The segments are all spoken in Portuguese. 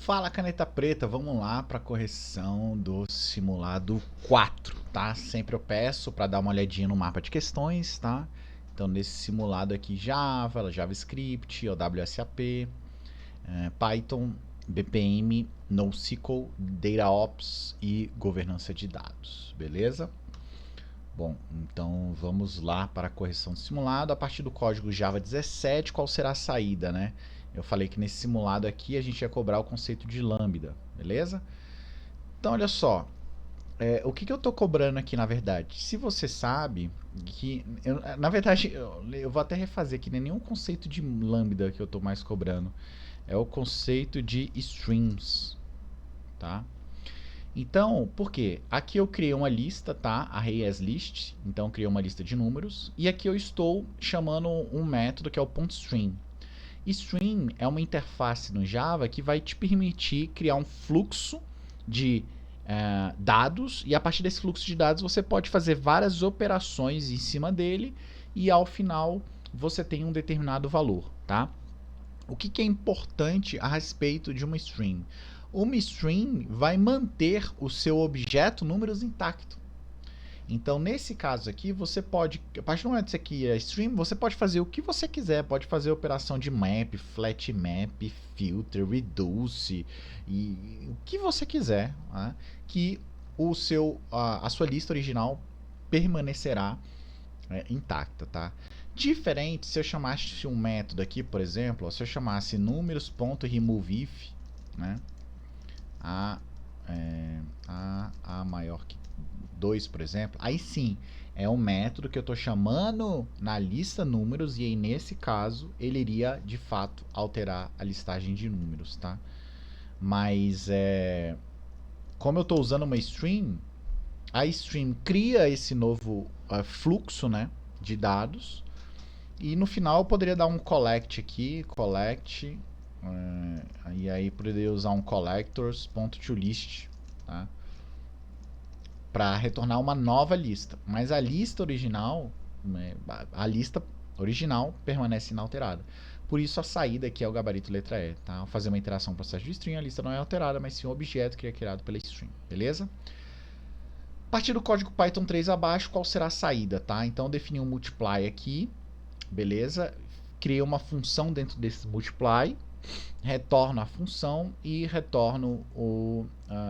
Fala, caneta preta, vamos lá para a correção do simulado 4, tá? Sempre eu peço para dar uma olhadinha no mapa de questões, tá? Então nesse simulado aqui Java, JavaScript, OWSAP, Python, BPM, NoSQL, DataOps e governança de dados, beleza? Bom, então vamos lá para a correção do simulado. A partir do código Java 17, qual será a saída, né? Eu falei que nesse simulado aqui a gente ia cobrar o conceito de lambda, beleza? Então, olha só, o que eu estou cobrando aqui, na verdade? Se você sabe que... na verdade, eu vou até refazer aqui, não é nenhum conceito de lambda que eu estou mais cobrando. É o conceito de streams, tá? Então, por quê? Aqui eu criei uma lista, tá? ArrayAsList, então eu criei uma lista de números. E aqui eu estou chamando um método que é o .string. Stream é uma interface no Java que vai te permitir criar um fluxo de dados, e a partir desse fluxo de dados você pode fazer várias operações em cima dele, e ao final você tem um determinado valor, tá? O que é importante a respeito de uma string? Uma string vai manter o seu objeto números intacto. Então, nesse caso aqui, você pode, a partir do momento que você cria string, você pode fazer o que você quiser. Pode fazer operação de map, flat map, filter, reduce, e o que você quiser, né? Que a sua lista original permanecerá intacta, tá? Diferente se eu chamasse um método aqui, por exemplo, se eu chamasse números.removeIf, né? A maior que 2, por exemplo, aí sim, é um método que eu estou chamando na lista números, e aí nesse caso ele iria de fato alterar a listagem de números, tá? Mas como eu estou usando uma string, a string cria esse novo fluxo, né, de dados, e no final eu poderia dar um collect aqui, collect, e aí poderia usar um collectors.toList, tá? Para retornar uma nova lista. Mas a lista original, permanece inalterada. Por isso a saída aqui é o gabarito letra E, tá? Ao fazer uma interação processo de string, a lista não é alterada, mas sim o objeto que é criado pela string, beleza? A partir do código Python 3 abaixo, qual será a saída, tá? Então eu defini um multiply aqui, beleza? Criei uma função dentro desse multiply, retorno a função e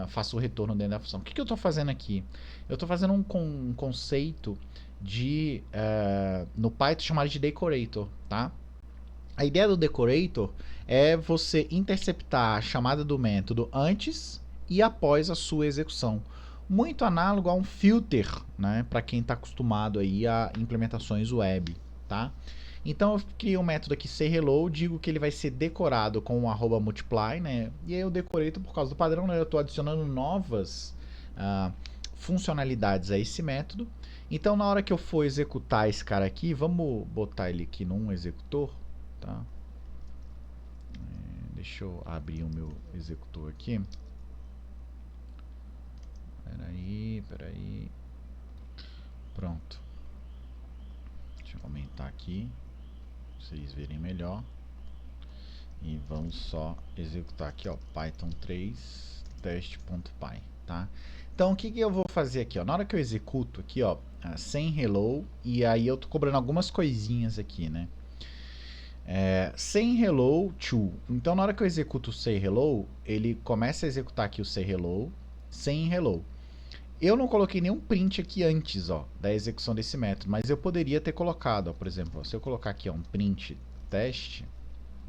faço o retorno dentro da função. O que eu estou fazendo aqui? Eu estou fazendo um conceito no Python chamado de decorator, tá? A ideia do decorator é você interceptar a chamada do método antes e após a sua execução. Muito análogo a um filter, né? Para quem está acostumado aí a implementações web, tá? Então eu criei um método aqui sayHello, digo que ele vai ser decorado com o @multiply, né? E aí eu decorei por causa do padrão, né? Eu estou adicionando novas funcionalidades a esse método. Então na hora que eu for executar esse cara aqui, vamos botar ele aqui num executor, tá? Deixa eu abrir o meu executor aqui. Peraí. Pronto. Deixa eu aumentar aqui, pra vocês verem melhor. E vamos só executar aqui, ó, Python 3 test.py, tá? Então o que eu vou fazer aqui, ó? Na hora que eu executo aqui, ó, sem hello, e aí eu tô cobrando algumas coisinhas aqui, né? Sem hello to. Então na hora que eu executo o say hello, ele começa a executar aqui o say hello sem hello. Eu não coloquei nenhum print aqui antes, ó, da execução desse método, mas eu poderia ter colocado, ó, por exemplo, ó, se eu colocar aqui, ó, um print teste,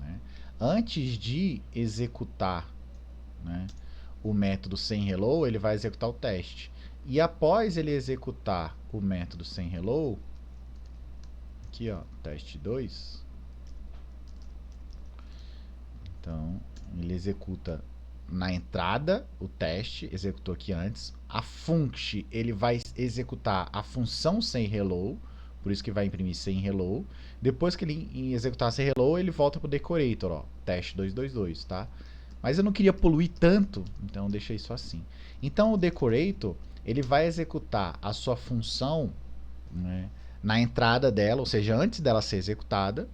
né, antes de executar, né, o método sem hello, ele vai executar o teste. E após ele executar o método sem hello, aqui, ó, teste 2, então ele executa na entrada o teste, executou aqui antes. A funct, ele vai executar a função sem hello, por isso que vai imprimir sem hello. Depois que ele executar sem hello, ele volta pro decorator, ó, teste 222, tá? Mas eu não queria poluir tanto, então deixei isso assim. Então o decorator, ele vai executar a sua função, né, na entrada dela, ou seja, antes dela ser executada.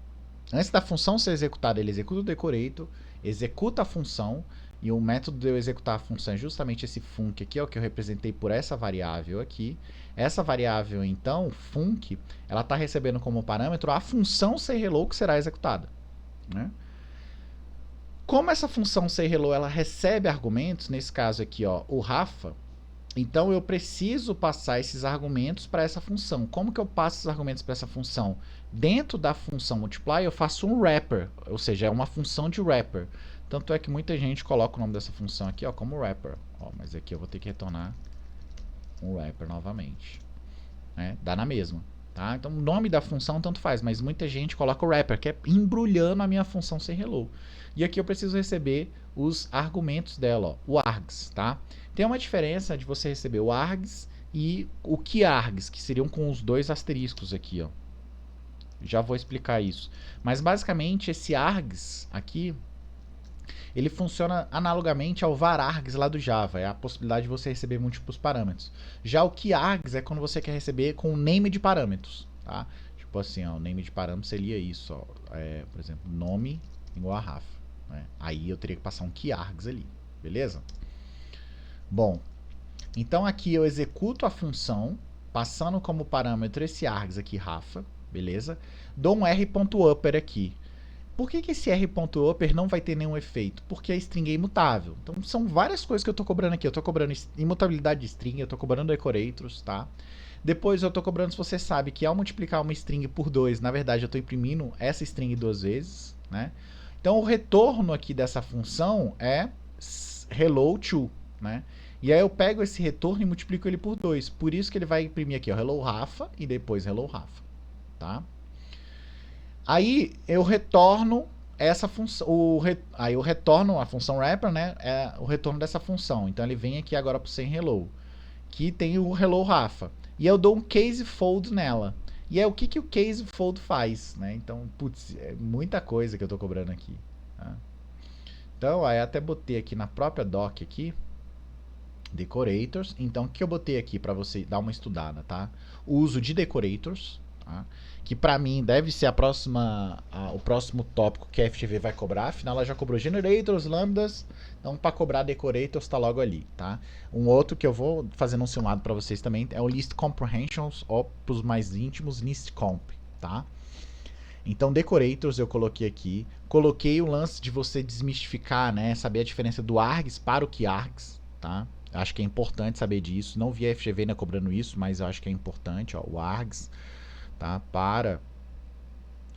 Antes da função ser executada, ele executa o decorator, executa a função, E o método de eu executar a função é justamente esse func aqui, ó, que eu representei por essa variável aqui. Essa variável, então, func, ela está recebendo como parâmetro a função sayHello que será executada, né? Como essa função sayHello ela recebe argumentos, nesse caso aqui, ó, o Rafa, então eu preciso passar esses argumentos para essa função. Como que eu passo esses argumentos para essa função? Dentro da função multiply eu faço um wrapper, ou seja, é uma função de wrapper. Tanto é que muita gente coloca o nome dessa função aqui, ó, como wrapper. Ó, mas aqui eu vou ter que retornar um wrapper novamente, né? Dá na mesma, tá? Então o nome da função tanto faz, mas muita gente coloca o wrapper, que é embrulhando a minha função sayHello. E aqui eu preciso receber os argumentos dela, ó, o args, tá? Tem uma diferença de você receber o args e o keyargs, que seriam com os dois asteriscos aqui, ó. Já vou explicar isso. Mas basicamente esse args aqui, ele funciona analogamente ao varargs lá do Java, é a possibilidade de você receber múltiplos parâmetros. Já o keyargs é quando você quer receber com o name de parâmetros, tá? Tipo assim, ó, o name de parâmetros seria isso, ó, por exemplo, nome igual a Rafa, né? Aí eu teria que passar um keyargs ali, beleza? Bom, então aqui eu executo a função, passando como parâmetro esse args aqui, Rafa, beleza? Dou um r.upper aqui. Por que esse r.upper não vai ter nenhum efeito? Porque a string é imutável. Então são várias coisas que eu estou cobrando aqui. Eu estou cobrando imutabilidade de string, eu estou cobrando decorators, tá? Depois eu estou cobrando, se você sabe que ao multiplicar uma string por 2, na verdade eu estou imprimindo essa string 2 vezes, né? Então o retorno aqui dessa função é hello to, né? E aí eu pego esse retorno e multiplico ele por 2. Por isso que ele vai imprimir aqui, ó, hello Rafa e depois hello Rafa, tá? Aí eu retorno essa função, aí eu retorno a função wrapper, né? É o retorno dessa função. Então ele vem aqui agora para o sem hello, que tem o hello Rafa. E eu dou um case fold nela. E é o que o case fold faz, né? Então, putz, é muita coisa que eu estou cobrando aqui, tá? Então, aí até botei aqui na própria doc aqui, decorators. Então, o que eu botei aqui para você dar uma estudada, tá? O uso de decorators, tá? Que para mim deve ser o próximo tópico que a FGV vai cobrar. Afinal, ela já cobrou generators, lambdas. Então, para cobrar decorators, está logo ali, tá? Um outro que eu vou fazendo um simulado para vocês também é o list comprehensions, ou para os mais íntimos, list comp, tá? Então, decorators eu coloquei aqui. Coloquei o lance de você desmistificar, né? Saber a diferença do args para o keyargs, tá? Acho que é importante saber disso. Não vi a FGV ainda cobrando isso, mas eu acho que é importante, ó, o args, tá? Para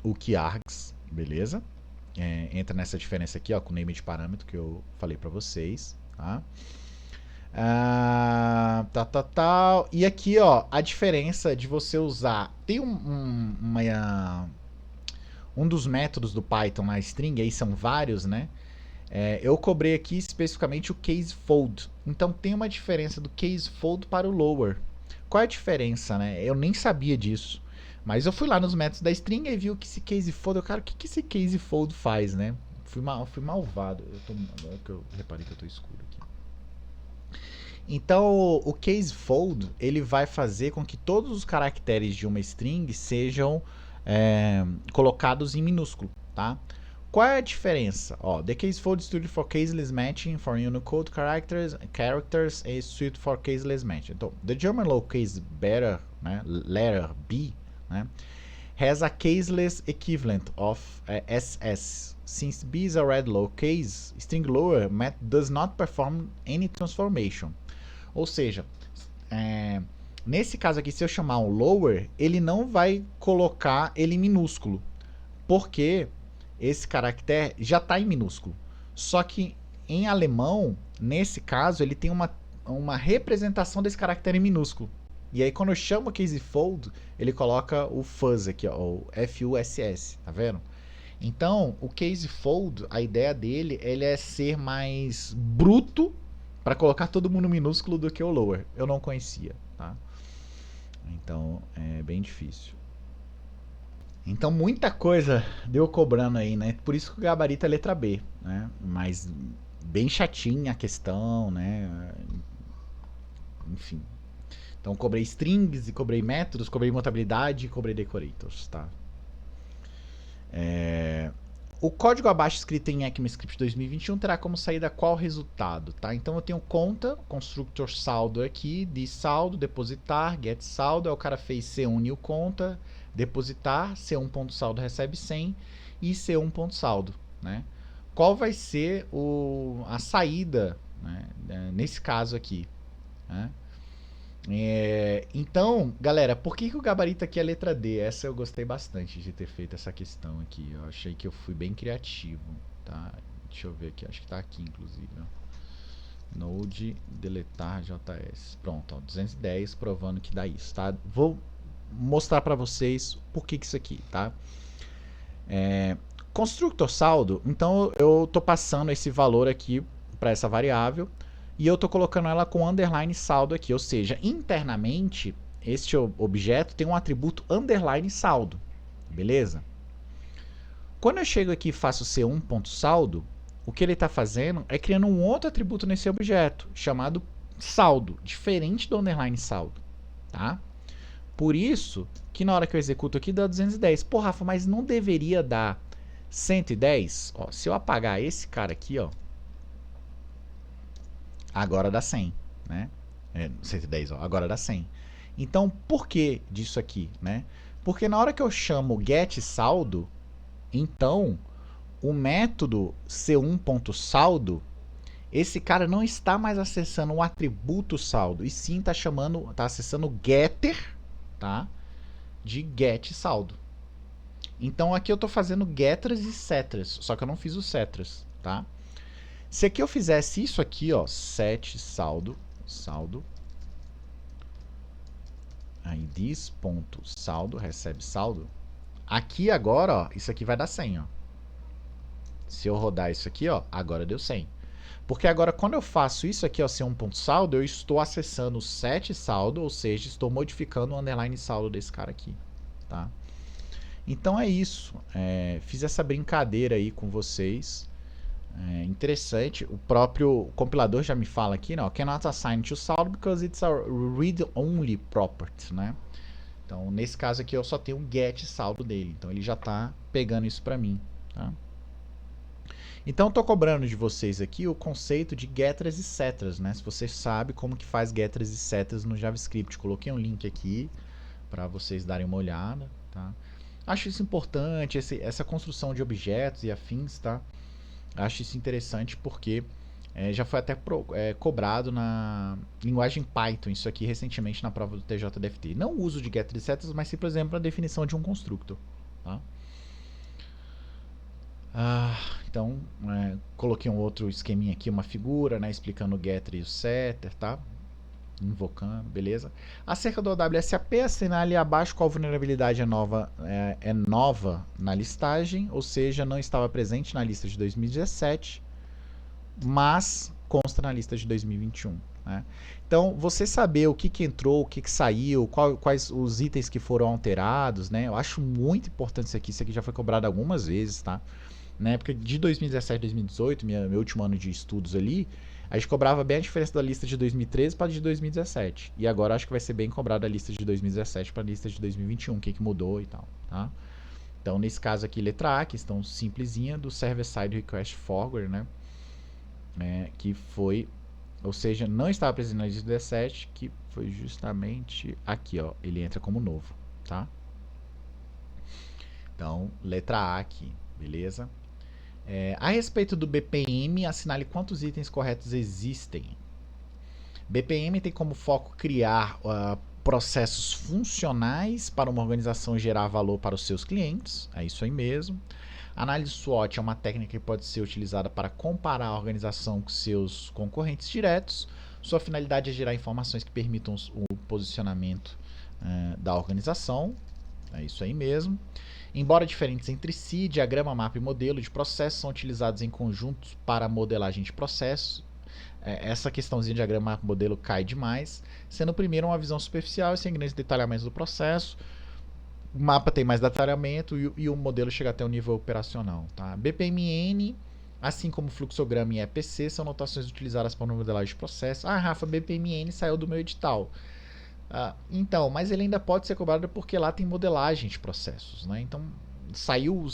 o keyargs, beleza? Entra nessa diferença aqui, ó, com o name de parâmetro que eu falei para vocês, tá? E aqui, ó, a diferença de você usar... Tem um dos métodos do Python na string, aí são vários, né? Eu cobrei aqui especificamente o case fold. Então tem uma diferença do case fold para o lower. Qual é a diferença, né? Eu nem sabia disso. Mas eu fui lá nos métodos da string e vi que esse case fold... Eu, cara, o que esse case fold faz, né? Fui malvado. Agora que eu reparei que eu tô escuro aqui. Então, o case fold, ele vai fazer com que todos os caracteres de uma string sejam colocados em minúsculo, tá? Qual é a diferença? Ó, the case fold is suited for caseless matching for Unicode characters is suited for caseless matching. Então, the German low case better, né, letter B, né, has a caseless equivalent of SS. Since B is already low case, string lower does not perform any transformation. Ou seja, nesse caso aqui, se eu chamar um lower, ele não vai colocar ele em minúsculo, porque esse caractere já está em minúsculo. Só que em alemão, nesse caso, ele tem uma representação desse caractere em minúsculo. E aí quando eu chamo o case fold, ele coloca o fuzz aqui, ó, o FUSS, tá vendo? Então, o case fold, a ideia dele, ele é ser mais bruto para colocar todo mundo minúsculo do que o lower. Eu não conhecia, tá? Então, é bem difícil. Então, muita coisa deu cobrando aí, né? Por isso que o gabarito é letra B, né? Mas bem chatinha a questão, né? Enfim. Então, cobrei strings, e cobrei métodos, cobrei imutabilidade e cobrei decorators, tá? O código abaixo escrito em ECMAScript 2021 terá como saída qual resultado, tá? Então eu tenho conta, constructor saldo aqui, de saldo, depositar, get saldo, aí o cara fez C1 new conta, depositar, C1.saldo recebe 100 e C1.saldo, né? Qual vai ser a saída, né, nesse caso aqui, né? Então, galera, por que o gabarito aqui é letra D? Essa eu gostei bastante de ter feito essa questão aqui. Eu achei que eu fui bem criativo, tá? Deixa eu ver aqui, acho que tá aqui, inclusive. Ó. Node deletar JS. Pronto, ó, 210 provando que dá isso, tá? Vou mostrar para vocês por que isso aqui, tá? Constructor saldo, então eu tô passando esse valor aqui para essa variável. E eu estou colocando ela com underline saldo aqui, ou seja, internamente este objeto tem um atributo underline saldo, beleza? Quando eu chego aqui e faço C1.saldo, o que ele está fazendo é criando um outro atributo nesse objeto, chamado saldo, diferente do underline saldo, tá? Por isso que na hora que eu executo aqui dá 210. Pô, Rafa, mas não deveria dar 110? Ó, se eu apagar esse cara aqui, ó, agora dá 100, né? 110, ó, agora dá 100. Então, por que disso aqui, né? Porque na hora que eu chamo getSaldo, então o método c1.saldo, esse cara não está mais acessando o atributo saldo, e sim está acessando o getter, tá? De getSaldo. Então aqui eu estou fazendo getters e setters, só que eu não fiz os setters, tá? Se aqui eu fizesse isso aqui, ó, set saldo, aí this.saldo, recebe saldo, aqui agora, ó, isso aqui vai dar 100, ó. Se eu rodar isso aqui, ó, agora deu 100. Porque agora quando eu faço isso aqui, ó, C1.saldo, eu estou acessando o set saldo, ou seja, estou modificando o underline saldo desse cara aqui, tá? Então é isso, fiz essa brincadeira aí com vocês. Interessante, o próprio compilador já me fala aqui, não, cannot assign to saldo because it's a read-only property, né? Então, nesse caso aqui, eu só tenho um get saldo dele, então ele já está pegando isso para mim, tá? Então, eu estou cobrando de vocês aqui o conceito de getters e setters, né? Se você sabe como que faz getters e setters no JavaScript, coloquei um link aqui para vocês darem uma olhada, tá? Acho isso importante, essa construção de objetos e afins, tá? Acho isso interessante porque já foi até cobrado na linguagem Python, isso aqui recentemente na prova do TJDFT. Não o uso de getters e setters, mas sim, por exemplo, a definição de um constructor. Tá? Então, coloquei um outro esqueminha aqui, uma figura, né, explicando o getter e o setter, tá? Invocando, beleza? Acerca do OWSAP, assinale abaixo qual vulnerabilidade é nova na listagem, ou seja, não estava presente na lista de 2017, mas consta na lista de 2021. Né? Então, você saber o que entrou, o que saiu, quais os itens que foram alterados, né? Eu acho muito importante isso aqui já foi cobrado algumas vezes, tá? Na época de 2017 e 2018, meu último ano de estudos ali, a gente cobrava bem a diferença da lista de 2013 para a de 2017. E agora acho que vai ser bem cobrada a lista de 2017 para a lista de 2021, o que mudou e tal, tá? Então, nesse caso aqui, letra A, questão simplesinha do Server-Side Request Forward, né? Que foi, ou seja, não estava presente na lista de 17, que foi justamente aqui, ó. Ele entra como novo, tá? Então, letra A aqui, beleza? A respeito do BPM, assinale quantos itens corretos existem. BPM tem como foco criar processos funcionais para uma organização gerar valor para os seus clientes. É isso aí mesmo. Análise SWOT é uma técnica que pode ser utilizada para comparar a organização com seus concorrentes diretos. Sua finalidade é gerar informações que permitam o posicionamento da organização. É isso aí mesmo. Embora diferentes entre si, diagrama, mapa e modelo de processos são utilizados em conjuntos para modelagem de processos. Essa questãozinha de diagrama, mapa e modelo cai demais, sendo o primeiro uma visão superficial e sem grandes detalhamentos do processo. O mapa tem mais detalhamento e o modelo chega até o nível operacional. Tá? BPMN, assim como fluxograma e EPC, são notações utilizadas para modelagem de processos. Rafa, BPMN saiu do meu edital. Então, mas ele ainda pode ser cobrado porque lá tem modelagem de processos, né? Então, saiu...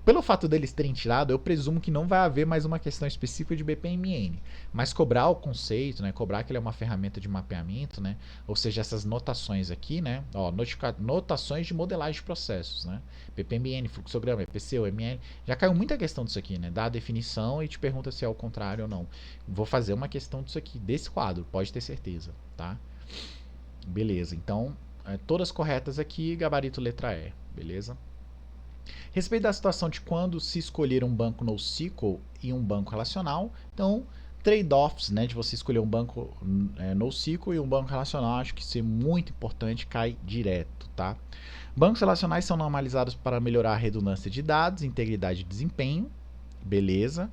Pelo fato deles terem tirado, eu presumo que não vai haver mais uma questão específica de BPMN. Mas cobrar o conceito, né? Cobrar que ele é uma ferramenta de mapeamento, né? Ou seja, essas notações aqui, né? Ó, notações de modelagem de processos, né? BPMN, fluxograma, EPC, ML. Já caiu muita questão disso aqui, né? Dá a definição e te pergunta se é o contrário ou não. Vou fazer uma questão disso aqui, desse quadro, pode ter certeza, tá? Beleza, então, todas corretas aqui, gabarito letra E, beleza? Respeito da situação de quando se escolher um banco NoSQL e um banco relacional, então, trade-offs, né, de você escolher um banco NoSQL e um banco relacional, acho que isso é muito importante, cai direto, tá? Bancos relacionais são normalizados para melhorar a redundância de dados, integridade e desempenho, beleza?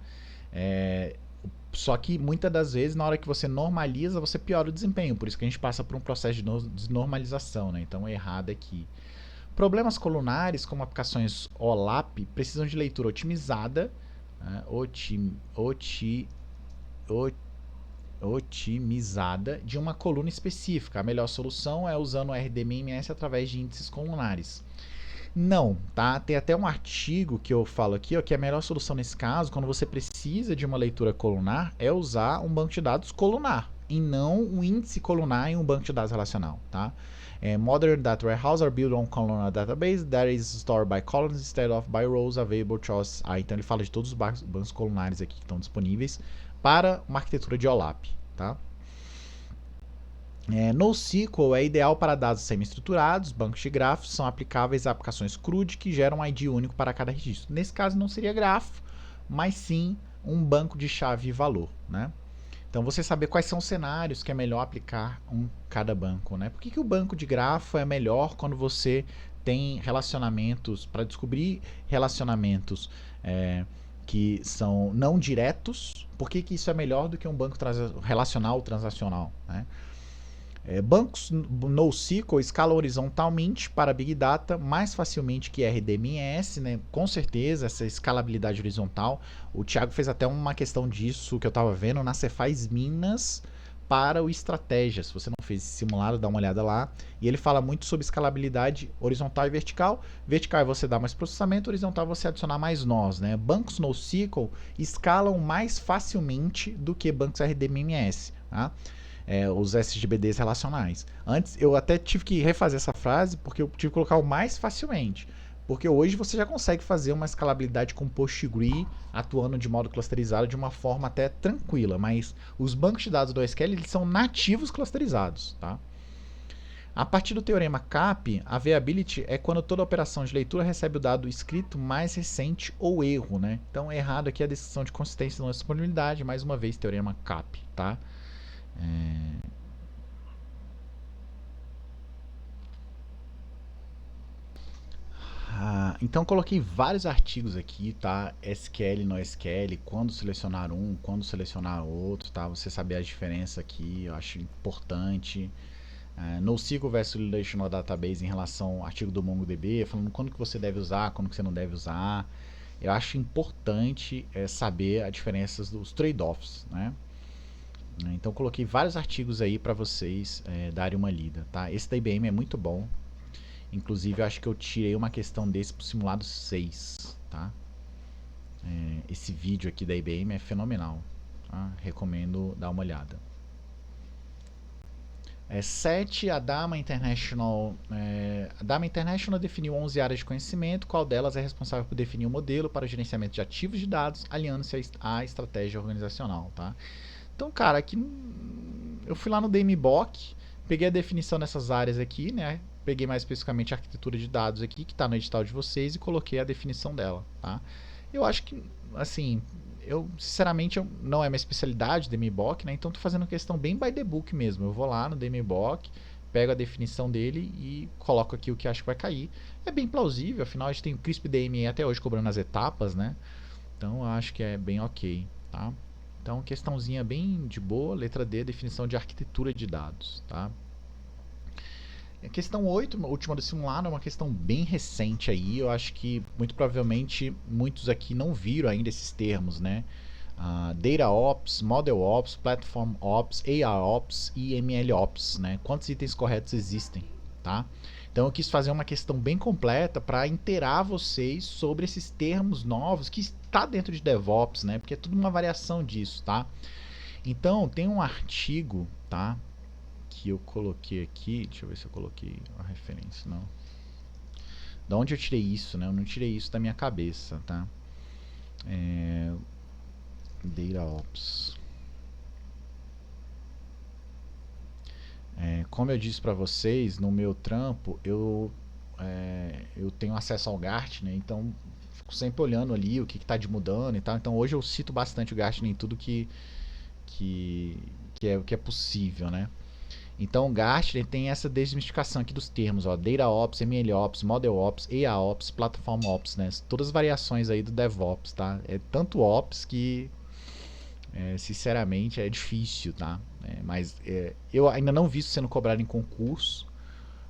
Só que muitas das vezes, na hora que você normaliza, você piora o desempenho. Por isso que a gente passa por um processo de desnormalização, né? Então, errado aqui. Problemas colunares, como aplicações OLAP, precisam de leitura otimizada, né? Otimizada de uma coluna específica. A melhor solução é usando o RDMMS através de índices colunares. Não, tá? Tem até um artigo que eu falo aqui, ó, que a melhor solução nesse caso, quando você precisa de uma leitura colunar, é usar um banco de dados colunar, e não um índice colunar em um banco de dados relacional, tá? Modern data warehouse are built on columnar database that is stored by columns instead of by rows available to us. Então ele fala de todos os bancos colunares aqui que estão disponíveis para uma arquitetura de OLAP, tá? NoSQL é ideal para dados semi-estruturados, bancos de grafos são aplicáveis a aplicações CRUD que geram um ID único para cada registro. Nesse caso não seria grafo, mas sim um banco de chave e valor, né? Então você saber quais são os cenários que é melhor aplicar cada banco, né? Por que o banco de grafo é melhor quando você tem relacionamentos, para descobrir relacionamentos que são não diretos? Por que isso é melhor do que um banco relacional transacional, né? Bancos NoSQL escalam horizontalmente para Big Data mais facilmente que RDMS, né? Com certeza, essa escalabilidade horizontal. O Thiago fez até uma questão disso que eu estava vendo na Cefaz Minas para o Estratégia. Se você não fez esse simulado, dá uma olhada lá. E ele fala muito sobre escalabilidade horizontal e vertical. Vertical é você dar mais processamento, horizontal é você adicionar mais nós, né? Bancos NoSQL escalam mais facilmente do que bancos RDMS, tá? Os SGBDs relacionais. Antes, eu até tive que refazer essa frase, porque eu tive que colocar o mais facilmente. Porque hoje você já consegue fazer uma escalabilidade com PostgreSQL atuando de modo clusterizado de uma forma até tranquila, mas os bancos de dados do SQL eles são nativos clusterizados, tá? A partir do teorema CAP, a viability é quando toda operação de leitura recebe o dado escrito mais recente ou erro, né? Então, errado aqui é a descrição de consistência e não disponibilidade, mais uma vez, teorema CAP, tá? Então coloquei vários artigos aqui, tá? SQL, NoSQL, quando selecionar um, quando selecionar outro, tá? Você saber a diferença aqui, eu acho importante. NoSQL versus Relational Database em relação ao artigo do MongoDB, falando quando que você deve usar, quando que você não deve usar. Eu acho importante saber a diferença dos trade-offs, né? Então coloquei vários artigos aí para vocês darem uma lida, tá? Esse da IBM é muito bom. Inclusive, eu acho que eu tirei uma questão desse pro simulado 6, tá? Esse vídeo aqui da IBM é fenomenal, tá? Recomendo dar uma olhada. 7, a Dama International. A Dama International definiu 11 áreas de conhecimento, qual delas é responsável por definir o modelo para o gerenciamento de ativos de dados, alinhando-se à estratégia organizacional, tá? Então, cara, aqui eu fui lá no DMBOK, peguei a definição dessas áreas aqui, né? Peguei mais especificamente a arquitetura de dados aqui, que está no edital de vocês, e coloquei a definição dela, tá? Eu acho que, assim, sinceramente, não é minha especialidade, DMBOK, né? Então, tô fazendo questão bem by the book mesmo. Eu vou lá no DMBOK, pego a definição dele e coloco aqui o que acho que vai cair. É bem plausível, afinal, a gente tem o CRISP-DME até hoje cobrando as etapas, né? Então, eu acho que é bem ok, tá? Então, questãozinha bem de boa, letra D, definição de arquitetura de dados, tá? A questão 8, a última do simulado, é uma questão bem recente aí, eu acho que muito provavelmente muitos aqui não viram ainda esses termos, né? Data Ops, Model Ops, Platform Ops, AR Ops e ML Ops, né? Quantos itens corretos existem, tá? Então eu quis fazer uma questão bem completa para inteirar vocês sobre esses termos novos que está dentro de DevOps, né? Porque é tudo uma variação disso, tá? Então tem um artigo, tá? Que eu coloquei aqui, deixa eu ver se eu coloquei a referência, não. Da onde eu tirei isso, né? Eu não tirei isso da minha cabeça, tá? DataOps. Como eu disse para vocês, no meu trampo eu tenho acesso ao Gartner, né? Então fico sempre olhando ali o que está de mudando e tal. Então hoje eu cito bastante o Gartner em tudo que é possível, né? Então o Gartner tem essa desmistificação aqui dos termos, ó, DataOps, MLOps, ModelOps, AIOps, PlatformOps, né? Todas as variações aí do DevOps, tá? É tanto Ops que sinceramente é difícil, tá? Mas eu ainda não vi isso sendo cobrado em concurso,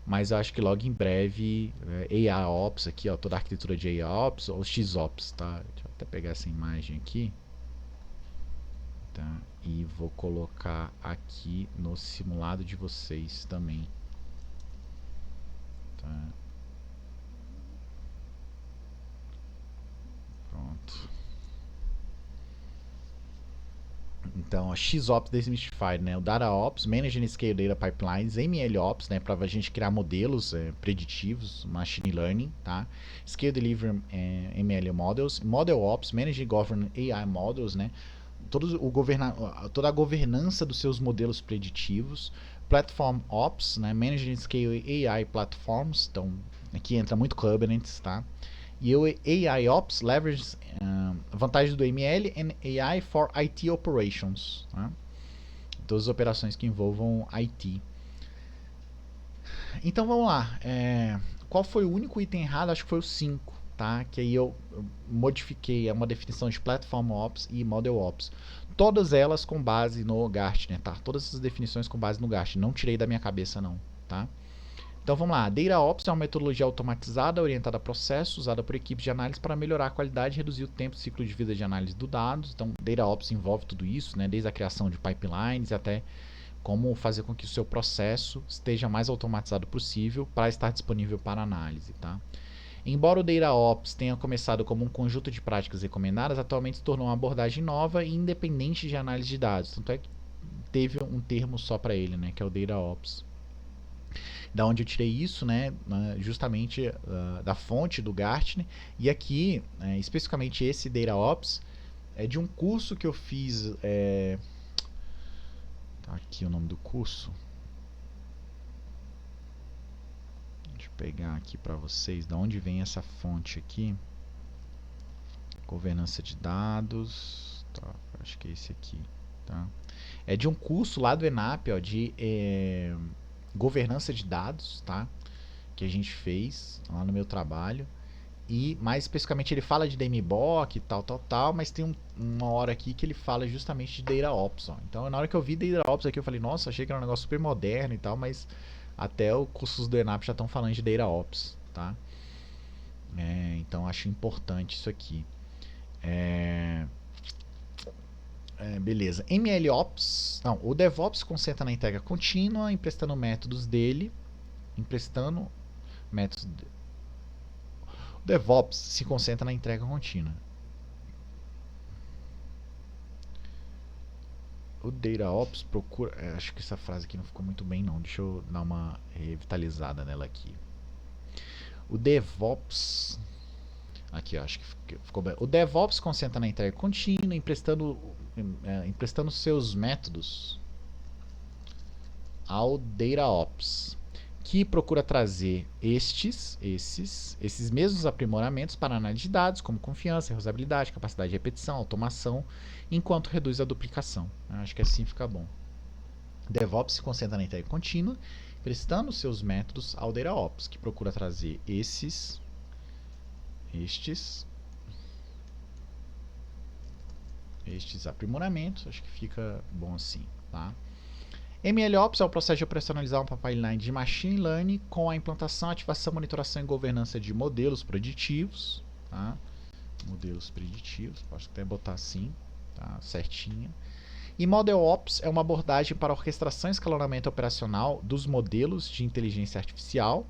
mas eu acho que logo em breve AIOps aqui, ó, toda a arquitetura de AIOps ou XOps, tá? Deixa eu até pegar essa imagem aqui, tá? E vou colocar aqui no simulado de vocês também, tá? Pronto. Então, a XOps Demystified, né? O DataOps, Manage and Scale Data Pipelines, MLOps, né? Para a gente criar modelos preditivos, Machine Learning, tá? Scale Delivery ML Models, ModelOps, Manage and Govern AI Models, né? Toda a governança dos seus modelos preditivos. Platform Ops, né? Manage and Scale AI Platforms, então aqui entra muito Kubernetes, tá? E o AI Ops leverages vantagens do ML and AI for IT operations, tá? Todas as operações que envolvam IT. Então vamos lá. Qual foi o único item errado? Acho que foi o 5, tá? Que aí eu modifiquei uma definição de Platform Ops e Model Ops. Todas elas com base no Gartner, tá? Todas essas definições com base no Gartner. Não tirei da minha cabeça não, tá? Então vamos lá, DataOps é uma metodologia automatizada orientada a processos, usada por equipes de análise para melhorar a qualidade e reduzir o tempo e ciclo de vida de análise dos dados. Então DataOps envolve tudo isso, né, desde a criação de pipelines até como fazer com que o seu processo esteja mais automatizado possível para estar disponível para análise, tá? Embora o DataOps tenha começado como um conjunto de práticas recomendadas, atualmente se tornou uma abordagem nova e independente de análise de dados. Tanto é que teve um termo só para ele, né, que é o DataOps. Da onde eu tirei isso, né, justamente da fonte do Gartner. E aqui, especificamente esse DataOps, é de um curso que eu fiz. Tá aqui o nome do curso. Deixa eu pegar aqui para vocês da onde vem essa fonte aqui. Governança de dados. Tá, acho que é esse aqui. Tá? É de um curso lá do ENAP, ó, de governança de dados, tá? Que a gente fez lá no meu trabalho. E mais especificamente ele fala de DMBOK e tal, mas tem uma hora aqui que ele fala justamente de DataOps. Ó. Então na hora que eu vi DataOps aqui eu falei, nossa, achei que era um negócio super moderno e tal, mas até os cursos do ENAP já estão falando de DataOps, tá? Então acho importante isso aqui. Beleza. MLOps, não, o DevOps se concentra na entrega contínua, emprestando métodos dele, o DevOps se concentra na entrega contínua. O DataOps procura, acho que essa frase aqui não ficou muito bem não, deixa eu dar uma revitalizada nela aqui. O DevOps, aqui acho que ficou bem. O DevOps se concentra na entrega contínua, emprestando seus métodos ao DataOps, que procura trazer esses mesmos aprimoramentos para análise de dados, como confiança, reusabilidade, capacidade de repetição, automação, enquanto reduz a duplicação. Eu acho que assim fica bom. DevOps se concentra na entrega contínua, prestando seus métodos ao DataOps, que procura trazer estes aprimoramentos. Acho que fica bom assim, tá? MLOps é o processo de operacionalizar uma pipeline de Machine Learning com a implantação, ativação, monitoração e governança de modelos preditivos. Tá? Modelos preditivos, posso até botar assim, tá? Certinho. E ModelOps é uma abordagem para orquestração e escalonamento operacional dos modelos de inteligência artificial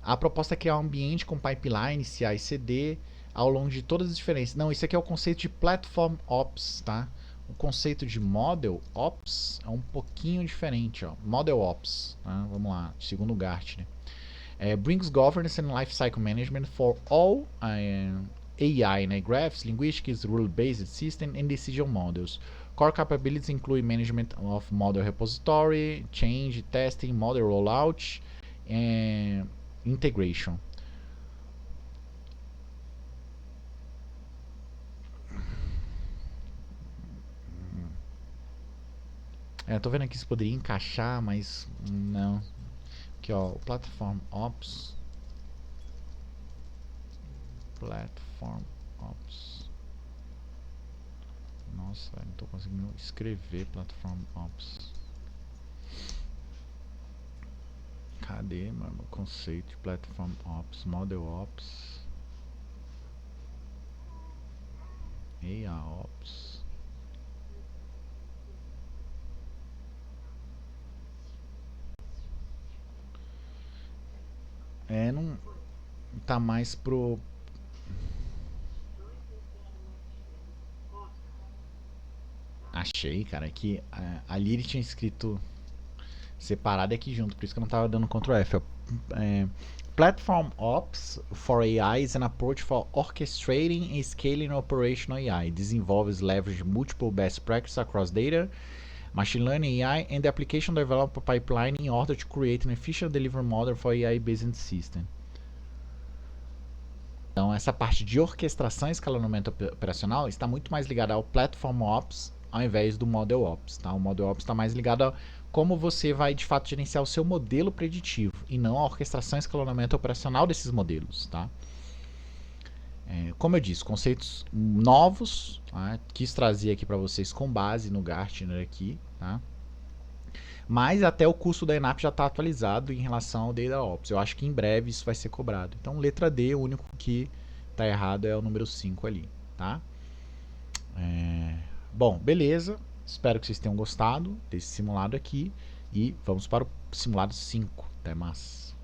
A proposta é criar um ambiente com pipeline, CI e CD, ao longo de todas as diferenças. Não, isso aqui é o conceito de Platform Ops, tá? O conceito de Model Ops é um pouquinho diferente, ó. Model Ops, tá? Vamos lá, segundo o Gartner. Brings governance and lifecycle management for all AI, né? Graphs, linguistics, rule-based system, and decision models. Core capabilities include management of model repository, change, testing, model rollout, and integration. Tô vendo aqui se poderia encaixar, mas não. Aqui, ó, o Platform Ops. Platform Ops. Nossa, não tô conseguindo escrever Platform Ops. Cadê, mano? Conceito de Platform Ops, Model Ops, AI Ops. Não tá mais pro... Achei, cara, que ali ele tinha escrito separado aqui junto, por isso que eu não tava dando Ctrl F. Platform Ops for AI is an approach for orchestrating and scaling operational AI. This involves leveraging multiple best practices across data, machine learning, AI, and the application development pipeline in order to create an efficient delivery model for AI business system. Então, essa parte de orquestração e escalonamento operacional está muito mais ligada ao Platform Ops ao invés do Model Ops. Tá? O Model Ops está mais ligado a como você vai, de fato, gerenciar o seu modelo preditivo e não a orquestração e escalonamento operacional desses modelos. Tá? Como eu disse, conceitos novos, tá? Quis trazer aqui para vocês com base no Gartner aqui, tá? Mas até o curso da ENAP já está atualizado em relação ao Data Ops. Eu acho que em breve isso vai ser cobrado. Então, letra D, o único que está errado é o número 5 ali, tá? Bom, beleza. Espero que vocês tenham gostado desse simulado aqui. E vamos para o simulado 5. Até mais.